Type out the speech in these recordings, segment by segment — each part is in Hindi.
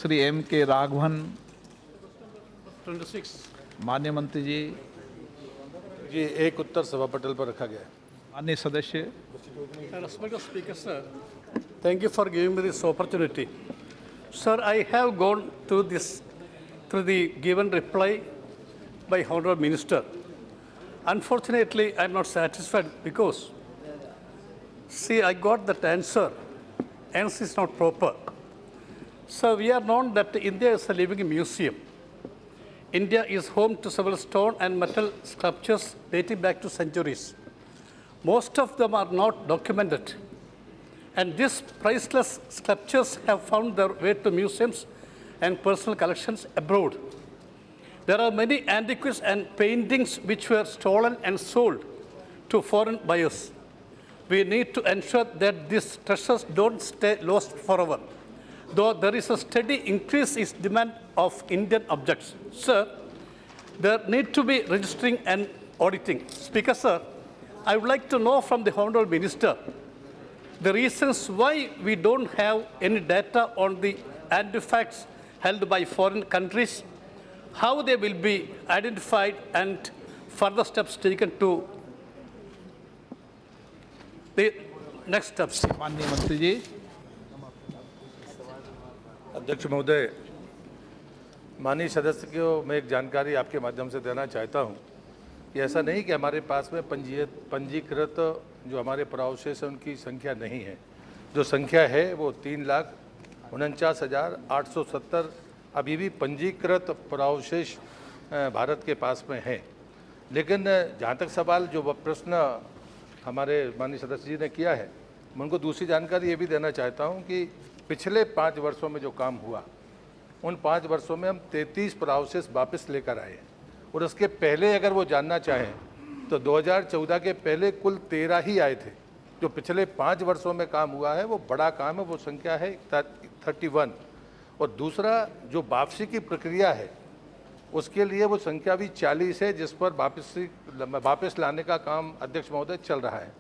श्री M.K. राघवन, 26। माननीय मंत्री जी, जी एक उत्तर सभा पटल पर रखा गया है। माननीय सदस्य। Respected Speaker, sir, thank you for giving me this opportunity. Sir, I have gone through the given reply by Honorable Minister. Unfortunately, I'm not satisfied because, see, I got that answer. Answer is not proper. So we are known that India is a living museum. India is home to several stone and metal sculptures dating back to centuries. Most of them are not documented. And these priceless sculptures have found their way to museums and personal collections abroad. There are many antiquities and paintings which were stolen and sold to foreign buyers. We need to ensure that these treasures don't stay lost forever, though there is a steady increase in demand of Indian objects. Sir, there need to be registering and auditing. Speaker, sir, I would like to know from the Honorable Minister the reasons why we don't have any data on the artifacts held by foreign countries, how they will be identified, and further steps taken to the next steps. माननीय मंत्री जी। अध्यक्ष महोदय, माननीय सदस्य को मैं एक जानकारी आपके माध्यम से देना चाहता हूं कि ऐसा नहीं कि हमारे पास में पंजीकृत जो हमारे पुरावशेष हैं उनकी संख्या नहीं है। जो संख्या है वो 3,49,870 अभी भी पंजीकृत पुरावशेष भारत के पास में हैं। लेकिन जहाँ तक सवाल जो प्रश्न हमारे माननीय सदस्य जी ने किया है, मैं उनको दूसरी जानकारी ये भी देना चाहता हूँ कि पिछले 5 वर्षों में जो काम हुआ, उन 5 वर्षों में हम 33 पुरावशेष वापस लेकर आए हैं। और उसके पहले अगर वो जानना चाहें तो 2014 के पहले कुल 13 ही आए थे। जो पिछले 5 वर्षों में काम हुआ है वो बड़ा काम है, वो संख्या है 31। और दूसरा जो वापसी की प्रक्रिया है उसके लिए वो संख्या भी 40 है, जिस पर वापस लाने का काम अध्यक्ष महोदय चल रहा है।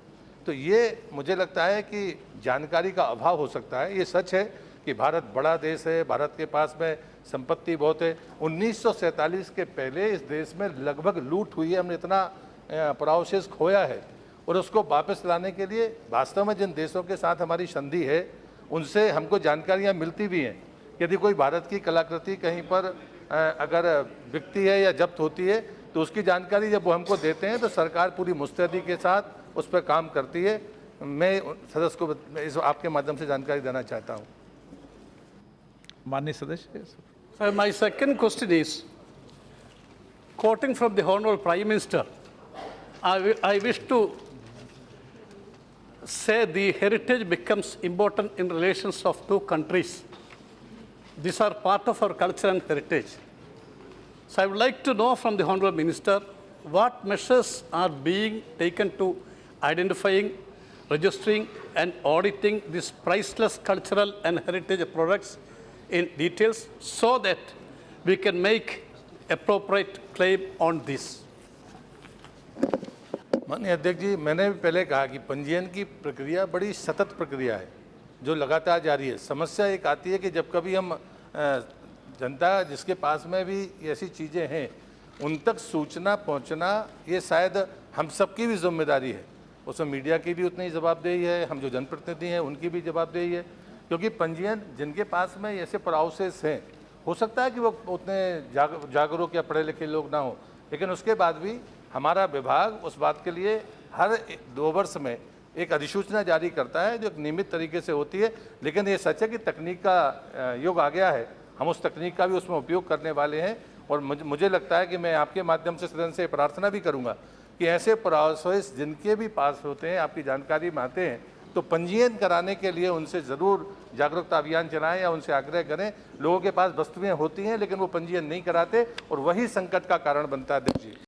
तो ये मुझे लगता है कि जानकारी का अभाव हो सकता है। ये सच है कि भारत बड़ा देश है, भारत के पास में संपत्ति बहुत है। 1947 के पहले इस देश में लगभग लूट हुई है, हमने इतना पुरावशेष खोया है। और उसको वापस लाने के लिए वास्तव में जिन देशों के साथ हमारी संधि है उनसे हमको जानकारियाँ मिलती भी हैं। यदि कोई भारत की कलाकृति कहीं पर अगर बिकती है या जब्त होती है तो उसकी जानकारी जब वो हमको देते हैं तो सरकार पूरी मुस्तैदी के साथ उस पर काम करती है। मैं सदस्य को इस आपके माध्यम से जानकारी देना चाहता हूँ। माननीय सदस्य। Sir, my second question is, quoting from the Honorable Prime Minister, I wish to say the heritage becomes important in relations of two countries. These are part of our culture and heritage. So I would like to know from the Honorable Minister what measures are being taken to identifying, registering, and auditing these priceless cultural and heritage products in details so that we can make appropriate claim on this. माननीय अध्यक्ष जी, मैंने भी पहले कहा कि पंजीयन की प्रक्रिया बड़ी सतत प्रक्रिया है जो लगातार जारी है। समस्या एक आती है कि जब कभी हम जनता जिसके पास में भी ऐसी चीज़ें हैं उन तक सूचना पहुंचना, ये शायद हम सबकी भी जिम्मेदारी है। उसमें मीडिया की भी उतनी जवाबदेही है, हम जो जनप्रतिनिधि हैं उनकी भी जवाबदेही है। क्योंकि पंजीयन जिनके पास में ऐसे पुरावशेष हैं, हो सकता है कि वो उतने जागरूक या पढ़े लिखे लोग ना हो, लेकिन उसके बाद भी हमारा विभाग उस बात के लिए हर 2 वर्ष में एक अधिसूचना जारी करता है जो एक नियमित तरीके से होती है। लेकिन ये सच है कि तकनीक का युग आ गया है, हम उस तकनीक का भी उसमें उपयोग करने वाले हैं। और मुझे लगता है कि मैं आपके माध्यम से सदन से प्रार्थना भी करूंगा कि ऐसे पुरावशेष जिनके भी पास होते हैं, आपकी जानकारी में आते हैं, तो पंजीयन कराने के लिए उनसे ज़रूर जागरूकता अभियान चलाएं या उनसे आग्रह करें। लोगों के पास वस्तुएं होती हैं लेकिन वो पंजीयन नहीं कराते और वही संकट का कारण बनता है। अध्यक्ष जी।